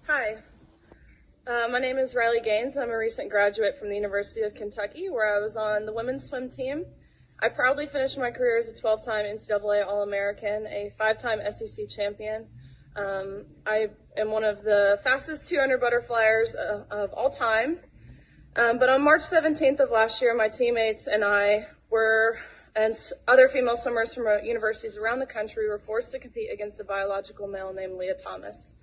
Hi, my name is Riley Gaines. I'm a recent graduate from the University of Kentucky, where I was on the women's swim team. I proudly finished my career as a 12-time NCAA All-American, a 5-time SEC champion. I am one of the fastest 200 butterflyers of all time. But on March 17th of last year, my teammates and I and other female swimmers from universities around the country were forced to compete against a biological male named Leah Thomas.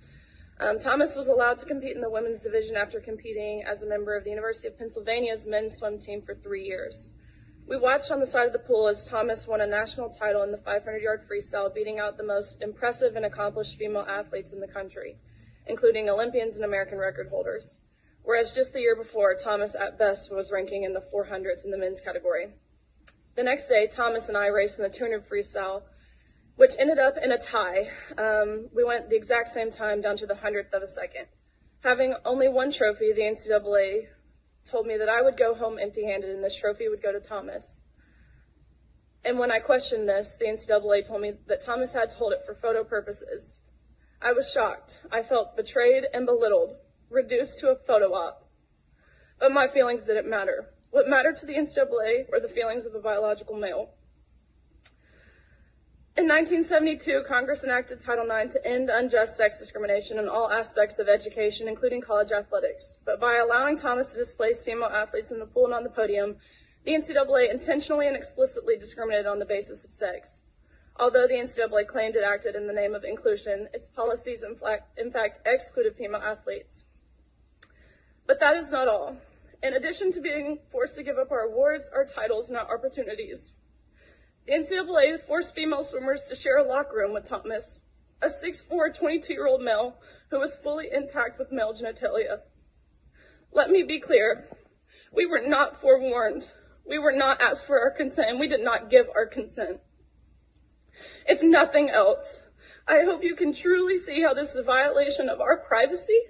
Thomas was allowed to compete in the women's division after competing as a member of the University of Pennsylvania's men's swim team for 3 years. We watched on the side of the pool as Thomas won a national title in the 500-yard freestyle, beating out the most impressive and accomplished female athletes in the country, including Olympians and American record holders. Whereas just the year before, Thomas at best was ranking in the 400s in the men's category. The next day, Thomas and I raced in the 200 freestyle, which ended up in a tie. We went the exact same time down to the 100th of a second. Having only one trophy, the NCAA told me that I would go home empty-handed and this trophy would go to Thomas. And when I questioned this, the NCAA told me that Thomas had to hold it for photo purposes. I was shocked. I felt betrayed and belittled, reduced to a photo op. But my feelings didn't matter. What mattered to the NCAA were the feelings of a biological male. In 1972, Congress enacted Title IX to end unjust sex discrimination in all aspects of education, including college athletics. But by allowing Thomas to displace female athletes in the pool and on the podium, the NCAA intentionally and explicitly discriminated on the basis of sex. Although the NCAA claimed it acted in the name of inclusion, its policies in fact excluded female athletes. But that is not all. In addition to being forced to give up our awards, our titles, and our opportunities, the NCAA forced female swimmers to share a locker room with Thomas, a 6'4", 22-year-old male who was fully intact with male genitalia. Let me be clear. We were not forewarned. We were not asked for our consent, and we did not give our consent. If nothing else, I hope you can truly see how this is a violation of our privacy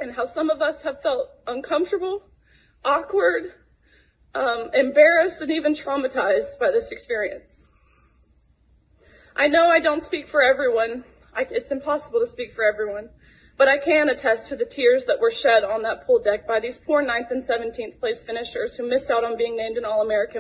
and how some of us have felt uncomfortable, awkward, embarrassed, and even traumatized by this experience. I know I don't speak for everyone. It's impossible to speak for everyone, but I can attest to the tears that were shed on that pool deck by these poor 9th and 17th place finishers who missed out on being named an All-American